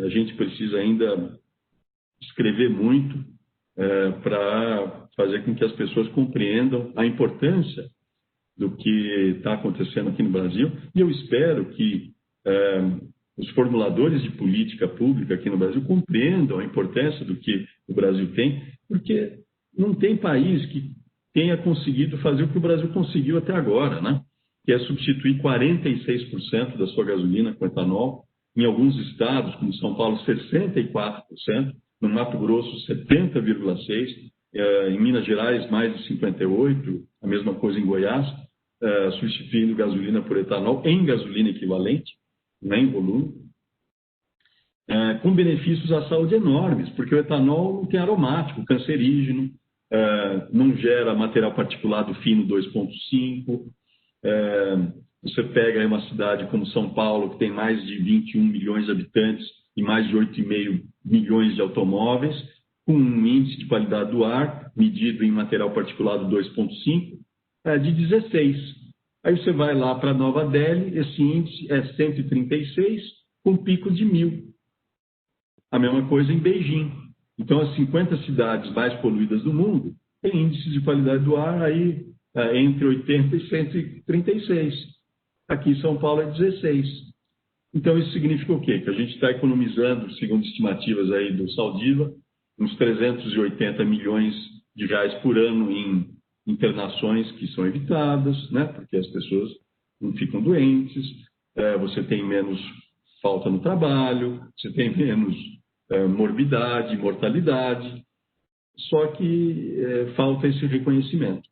a gente precisa ainda escrever muito para fazer com que as pessoas compreendam a importância do que está acontecendo aqui no Brasil. E eu espero que os formuladores de política pública aqui no Brasil compreendam a importância do que o Brasil tem, porque não tem país que tenha conseguido fazer o que o Brasil conseguiu até agora, né? Que é substituir 46% da sua gasolina com etanol. Em alguns estados, como São Paulo, 64%, no Mato Grosso, 70,6%, em Minas Gerais, mais de 58%, a mesma coisa em Goiás, substituindo gasolina por etanol em gasolina equivalente, né, em volume, com benefícios à saúde enormes, porque o etanol não tem aromático, cancerígeno, não gera material particulado fino 2,5. Você pega uma cidade como São Paulo, que tem mais de 21 milhões de habitantes e mais de 8,5 milhões de automóveis, com um índice de qualidade do ar, medido em material particulado 2,5, de 16. Aí você vai lá para Nova Delhi, esse índice é 136, com pico de 1.000. A mesma coisa em Beijing. Então, as 50 cidades mais poluídas do mundo têm índices de qualidade do ar aí entre 80 e 136. Aqui em São Paulo é 16. Então, isso significa o quê? Que a gente está economizando, segundo estimativas aí do Saldiva, uns 380 milhões de reais por ano em internações que são evitadas, né? Porque as pessoas não ficam doentes, você tem menos falta no trabalho, você tem menos morbidade, mortalidade, só que falta esse reconhecimento.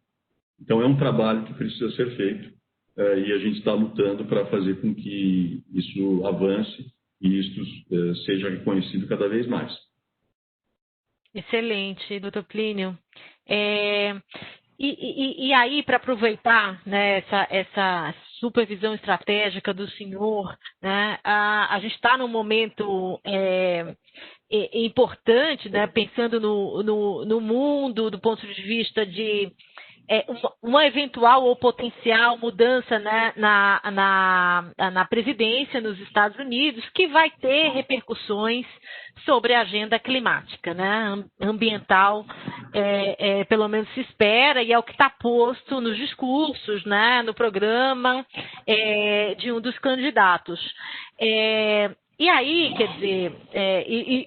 Então, é um trabalho que precisa ser feito e a gente está lutando para fazer com que isso avance e isso seja reconhecido cada vez mais. Excelente, doutor Plínio. E aí, para aproveitar, né, essa supervisão estratégica do senhor, né, a gente está num momento importante, né, pensando no mundo, do ponto de vista de uma eventual ou potencial mudança, né, na presidência nos Estados Unidos, que vai ter repercussões sobre a agenda climática, né, ambiental, pelo menos se espera, e é o que está posto nos discursos, né, no programa de um dos candidatos. E aí, quer dizer,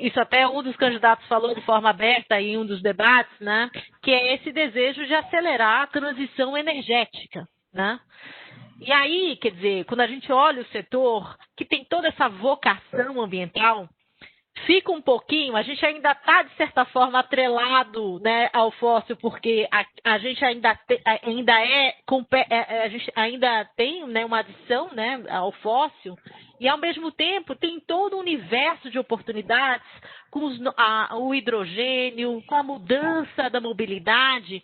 isso até um dos candidatos falou de forma aberta em um dos debates, né, que é esse desejo de acelerar a transição energética, né? E aí, quer dizer, quando a gente olha o setor que tem toda essa vocação ambiental, fica um pouquinho, a gente ainda está, de certa forma, atrelado, né, ao fóssil, porque a gente a gente ainda tem, né, uma adição, né, ao fóssil, e ao mesmo tempo tem todo um universo de oportunidades com o hidrogênio, com a mudança da mobilidade.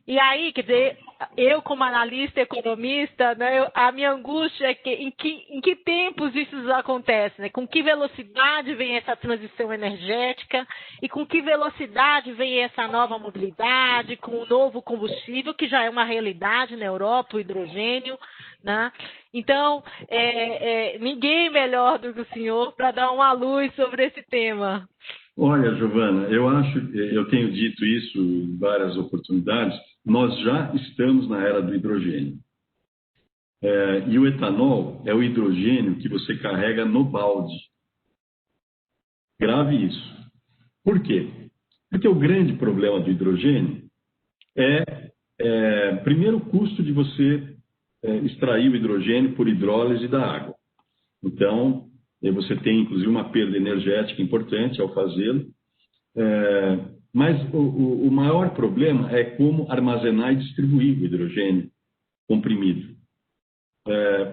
E aí, quer dizer, eu como analista, economista, né, a minha angústia é que em que tempos isso acontece, né? Com que velocidade vem essa transição energética e com que velocidade vem essa nova mobilidade, com o novo combustível, que já é uma realidade na Europa, o hidrogênio, né? Então, ninguém melhor do que o senhor para dar uma luz sobre esse tema. Olha, Giovana, eu tenho dito isso em várias oportunidades, nós já estamos na era do hidrogênio. E o etanol é o hidrogênio que você carrega no balde. Grave isso. Por quê? Porque o grande problema do hidrogênio primeiro, o custo de você extrair o hidrogênio por hidrólise da água. Então, e você tem, inclusive, uma perda energética importante ao fazê-lo. Mas o maior problema é como armazenar e distribuir o hidrogênio comprimido.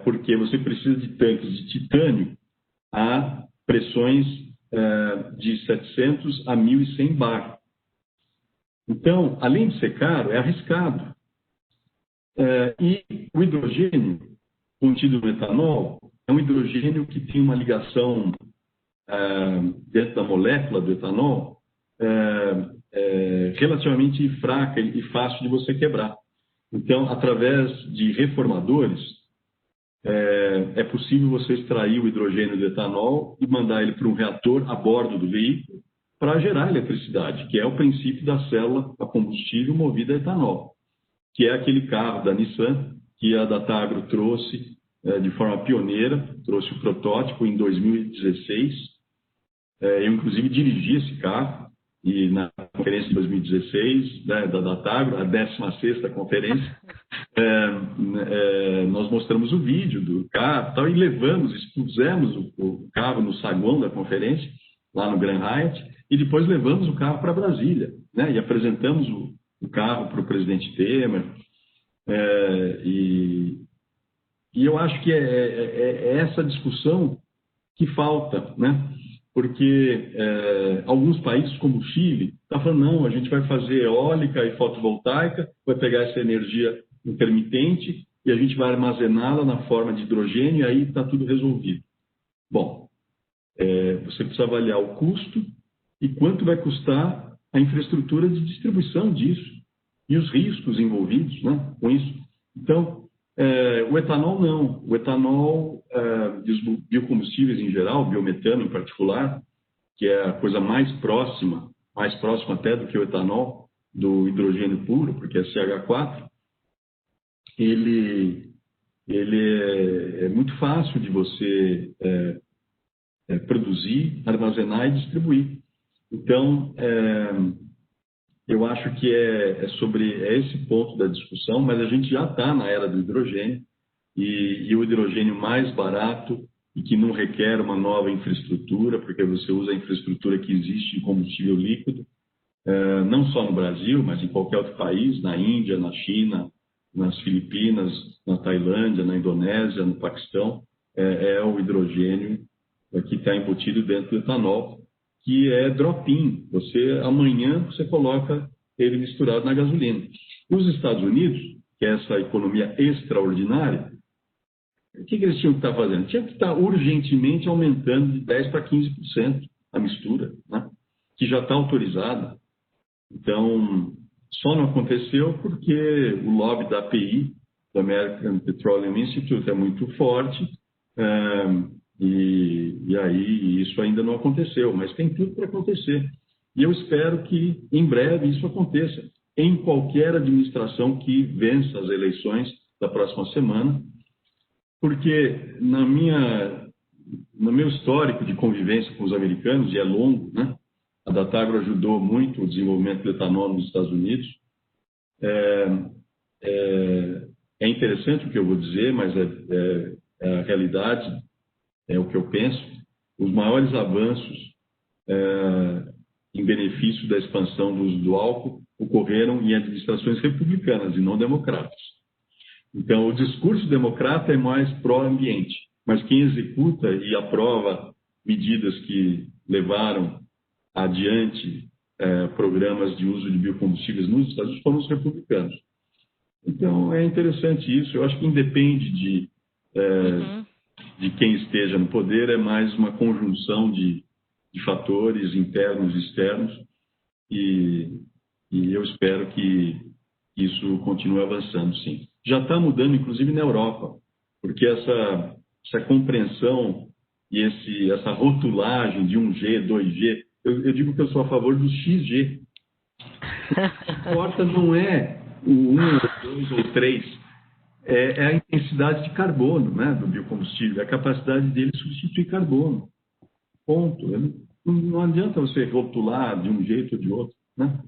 Porque você precisa de tanques de titânio a pressões de 700 a 1.100 bar. Então, além de ser caro, é arriscado. E o hidrogênio contido no etanol é um hidrogênio que tem uma ligação dentro da molécula do etanol relativamente fraca e fácil de você quebrar. Então, através de reformadores, é possível você extrair o hidrogênio do etanol e mandar ele para um reator a bordo do veículo para gerar eletricidade, que é o princípio da célula a combustível movida a etanol, que é aquele carro da Nissan que a Datagro trouxe de forma pioneira, trouxe o protótipo em 2016. Eu, inclusive, dirigi esse carro e na conferência de 2016 da Datagro, a 16ª conferência, nós mostramos o vídeo do carro tal, e expusemos o carro no saguão da conferência, lá no Grand Hyatt, e depois levamos o carro para Brasília, né, e apresentamos o carro para o presidente Temer. E eu acho que é essa discussão que falta, né? Porque alguns países, como o Chile, estão falando, não, a gente vai fazer eólica e fotovoltaica, vai pegar essa energia intermitente e a gente vai armazená-la na forma de hidrogênio e aí está tudo resolvido. Bom, você precisa avaliar o custo e quanto vai custar a infraestrutura de distribuição disso e os riscos envolvidos, né, com isso. Então, o etanol não. O etanol e os biocombustíveis em geral, o biometano em particular, que é a coisa mais próxima até do que o etanol, do hidrogênio puro, porque é CH4, ele é muito fácil de você produzir, armazenar e distribuir. Então, eu acho que sobre esse ponto da discussão, mas a gente já está na era do hidrogênio, e o hidrogênio mais barato e que não requer uma nova infraestrutura, porque você usa a infraestrutura que existe em combustível líquido, não só no Brasil, mas em qualquer outro país, na Índia, na China, nas Filipinas, na Tailândia, na Indonésia, no Paquistão, é o hidrogênio que está embutido dentro do etanol, que é drop-in. Amanhã você coloca ele misturado na gasolina. Os Estados Unidos, que é essa economia extraordinária, o que eles tinham que estar fazendo? Tinham que estar urgentemente aumentando de 10% para 15% a mistura, né? Que já está autorizada. Então, só não aconteceu porque o lobby da API, do American Petroleum Institute, é muito forte, e aí isso ainda não aconteceu, mas tem tudo para acontecer. E eu espero que em breve isso aconteça, em qualquer administração que vença as eleições da próxima semana, porque no meu histórico de convivência com os americanos, e é longo, né? A Datagro ajudou muito o desenvolvimento do etanol nos Estados Unidos. É interessante o que eu vou dizer, mas é a realidade, é o que eu penso. Os maiores avanços em benefício da expansão do uso do álcool ocorreram em administrações republicanas e não democratas. Então, o discurso democrata é mais pró-ambiente, mas quem executa e aprova medidas que levaram adiante programas de uso de biocombustíveis nos Estados Unidos foram os republicanos. Então, é interessante isso. Eu acho que independe de quem esteja no poder, é mais uma conjunção de fatores internos e externos, e eu espero que isso continue avançando, sim. Já está mudando, inclusive, na Europa, porque essa compreensão e essa rotulagem de 1G, 2G, eu digo que eu sou a favor do XG. O que importa não é o 1, ou 2 ou 3, é a intensidade de carbono, né, do biocombustível, é a capacidade dele substituir carbono. Ponto. Não adianta você rotular de um jeito ou de outro, né?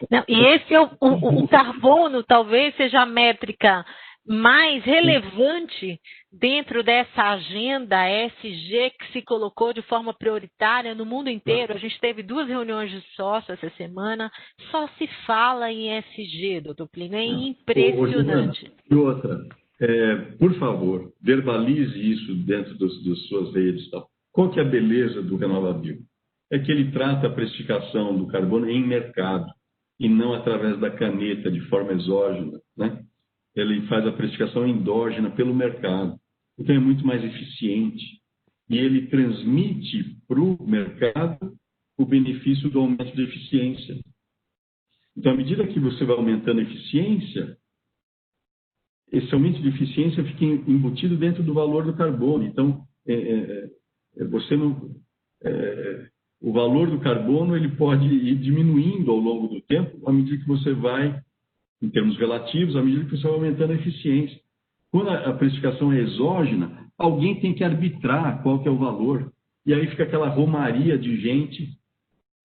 Não, e esse o carbono talvez seja a métrica mais relevante dentro dessa agenda ESG que se colocou de forma prioritária no mundo inteiro. A gente teve 2 reuniões de sócios essa semana, só se fala em ESG, doutor Plínio, é impressionante. E outra, por favor, verbalize isso dentro das suas redes. Tal. Qual que é a beleza do RenovaBio? É que ele trata a precificação do carbono em mercado e não através da caneta, de forma exógena, né? Ele faz a precificação endógena pelo mercado. Então, é muito mais eficiente. E ele transmite para o mercado o benefício do aumento de eficiência. Então, à medida que você vai aumentando a eficiência, esse aumento de eficiência fica embutido dentro do valor do carbono. Então, você não... o valor do carbono ele pode ir diminuindo ao longo do tempo, à medida que você vai, em termos relativos, à medida que você vai aumentando a eficiência. Quando a precificação é exógena, alguém tem que arbitrar qual que é o valor. E aí fica aquela romaria de gente,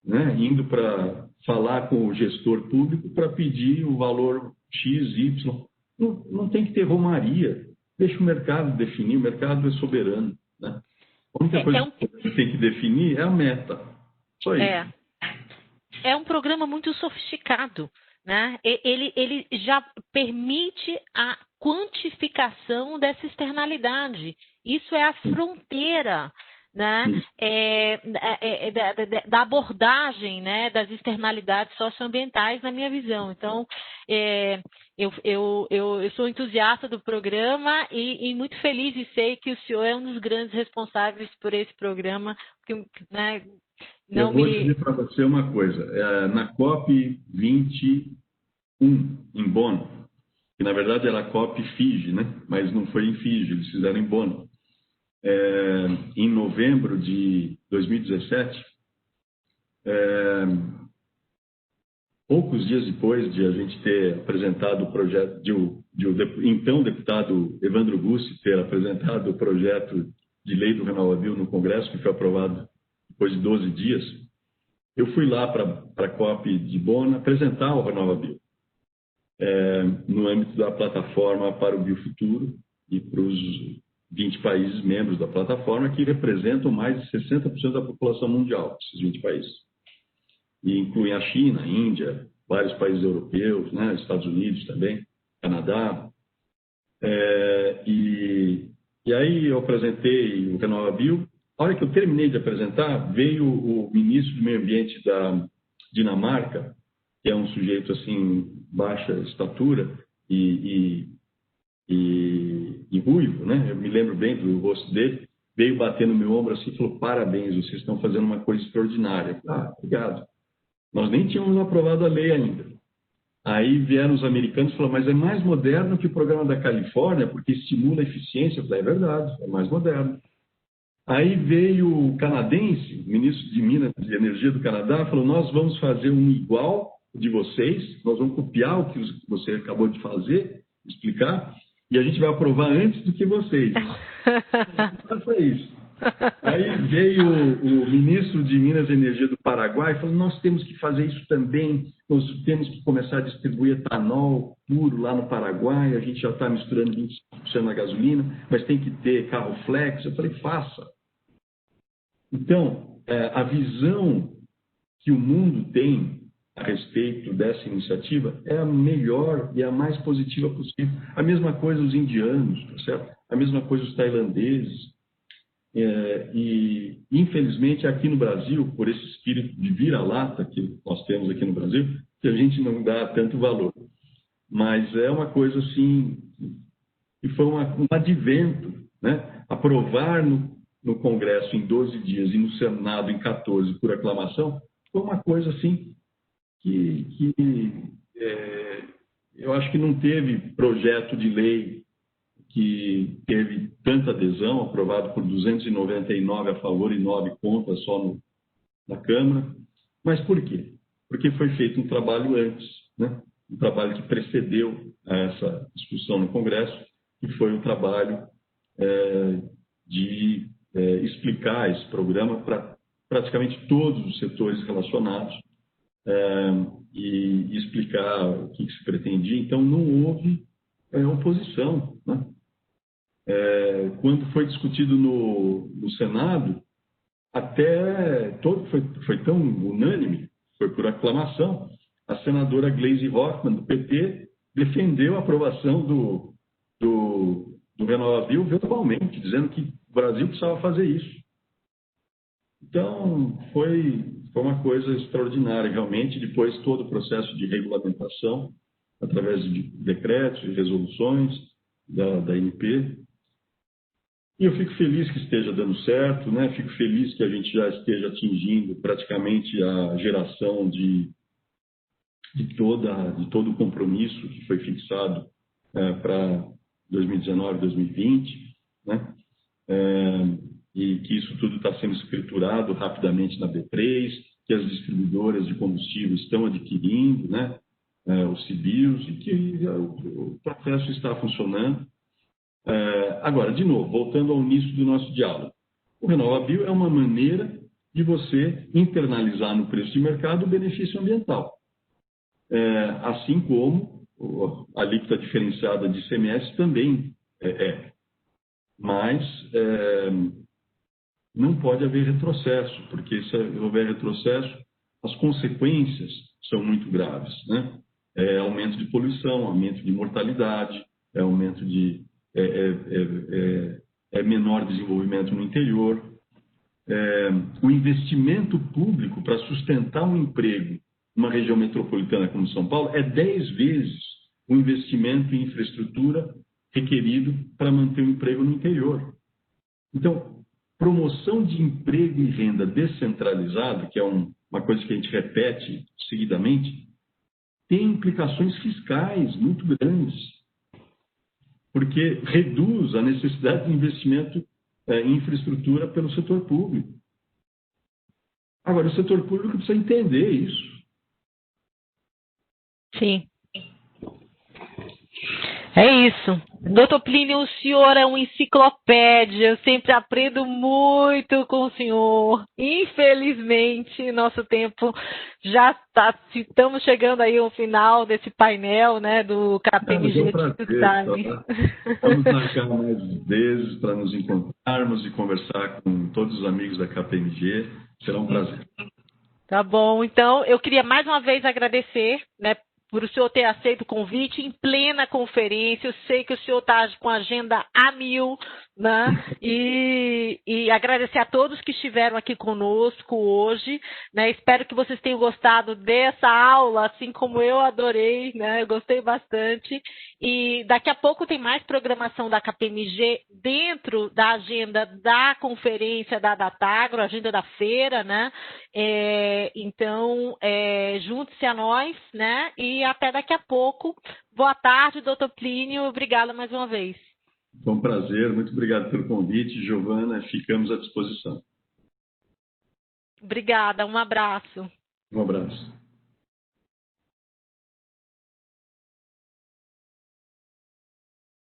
né, indo para falar com o gestor público para pedir o valor X, Y. Não tem que ter romaria. Deixa o mercado definir, o mercado é soberano. Né? A única coisa que tem que definir é a meta. Só isso. É um programa muito sofisticado. Né? Ele já permite a quantificação dessa externalidade. Isso é a fronteira, né? Da abordagem, né? Das externalidades socioambientais, na minha visão. Então, eu sou entusiasta do programa e muito feliz e sei que o senhor é um dos grandes responsáveis por esse programa, porque, né, eu vou dizer para você uma coisa. Na COP 21, em Bonn, que na verdade era a COP Fiji, né? Mas não foi em Fiji, eles fizeram em Bonn. Em novembro de 2017, poucos dias depois de a gente ter apresentado o projeto, então deputado Evandro Bussi ter apresentado o projeto de lei do RenovaBio no Congresso, que foi aprovado depois de 12 dias, eu fui lá para a COP de Bonn apresentar o RenovaBio, no âmbito da plataforma para o Biofuturo e para os 20 países membros da plataforma, que representam mais de 60% da população mundial, esses 20 países. E incluem a China, a Índia, vários países europeus, né, Estados Unidos também, Canadá. E aí eu apresentei o RenovaBio. A hora que eu terminei de apresentar, veio o ministro do Meio Ambiente da Dinamarca, que é um sujeito assim, baixa estatura e ruivo, né? Eu me lembro bem do rosto dele, veio bater no meu ombro assim e falou: parabéns, vocês estão fazendo uma coisa extraordinária. Obrigado. Nós nem tínhamos aprovado a lei ainda. Aí vieram os americanos e falaram: mas é mais moderno que o programa da Califórnia, porque estimula a eficiência. Eu falei: é verdade, é mais moderno. Aí veio o canadense, o ministro de Minas e Energia do Canadá, falou: nós vamos fazer um igual de vocês, nós vamos copiar o que você acabou de fazer, explicar, e a gente vai aprovar antes do que vocês. Faça isso. Aí veio o ministro de Minas e Energia do Paraguai e falou: nós temos que fazer isso também, nós temos que começar a distribuir etanol puro lá no Paraguai, a gente já está misturando 25% na gasolina, mas tem que ter carro flex. Eu falei: faça. Então, a visão que o mundo tem a respeito dessa iniciativa é a melhor e a mais positiva possível. A mesma coisa os indianos, tá certo? A mesma coisa os tailandeses. E, infelizmente, aqui no Brasil, por esse espírito de vira-lata que nós temos aqui no Brasil, que a gente não dá tanto valor. Mas é uma coisa assim, que foi um advento, né? Aprovar no Congresso em 12 dias e no Senado em 14 por aclamação, foi uma coisa assim que eu acho que não teve projeto de lei que teve tanta adesão, aprovado por 299 a favor e 9 contra só na Câmara. Mas por quê? Porque foi feito um trabalho antes, né? Um trabalho que precedeu a essa discussão no Congresso, que foi o trabalho de explicar esse programa para praticamente todos os setores relacionados e explicar o que se pretendia. Então, não houve oposição, né? Quando foi discutido no Senado, foi tão unânime, foi por aclamação, a senadora Gleisi Hoffmann, do PT, defendeu a aprovação do RenovaBio verbalmente, dizendo que o Brasil precisava fazer isso. Então, foi uma coisa extraordinária, realmente, depois todo o processo de regulamentação, através de decretos e resoluções da ANP. E eu fico feliz que esteja dando certo, né? Fico feliz que a gente já esteja atingindo praticamente a geração de todo o compromisso que foi fixado para 2019, 2020, né? E que isso tudo está sendo escriturado rapidamente na B3, que as distribuidoras de combustível estão adquirindo, né? Os CBIOS, e que o processo está funcionando. Agora, de novo, voltando ao início do nosso diálogo, o RenovaBio é uma maneira de você internalizar no preço de mercado o benefício ambiental. Assim como a alíquota diferenciada de ICMS também é. Mas não pode haver retrocesso, porque se houver retrocesso, as consequências são muito graves, né? Aumento de poluição, aumento de mortalidade, aumento de menor desenvolvimento no interior. O investimento público para sustentar um emprego numa região metropolitana como São Paulo é 10 vezes o investimento em infraestrutura requerido para manter o emprego no interior. Então, promoção de emprego e renda descentralizado, que é uma coisa que a gente repete seguidamente, tem implicações fiscais muito grandes, porque reduz a necessidade de investimento em infraestrutura pelo setor público. Agora, o setor público precisa entender isso. Sim. É isso. Doutor Plínio, o senhor é uma enciclopédia. Eu sempre aprendo muito com o senhor. Infelizmente, nosso tempo já está. Estamos chegando aí ao final desse painel, né, do KPMG. Vamos marcar mais vezes para nos encontrarmos e conversar com todos os amigos da KPMG. Será um prazer. Tá bom. Então, eu queria mais uma vez agradecer, né, por o senhor ter aceito o convite em plena conferência. Eu sei que o senhor está com a agenda a mil, né? E agradecer a todos que estiveram aqui conosco hoje, né? Espero que vocês tenham gostado dessa aula, assim como eu adorei, né? Eu gostei bastante. E daqui a pouco tem mais programação da KPMG dentro da agenda da conferência da Datagro, agenda da feira, né? Então, junte-se a nós, né? E até daqui a pouco. Boa tarde, doutor Plínio. Obrigada mais uma vez. Foi um prazer. Muito obrigado pelo convite, Giovana. Ficamos à disposição. Obrigada. Um abraço. Um abraço.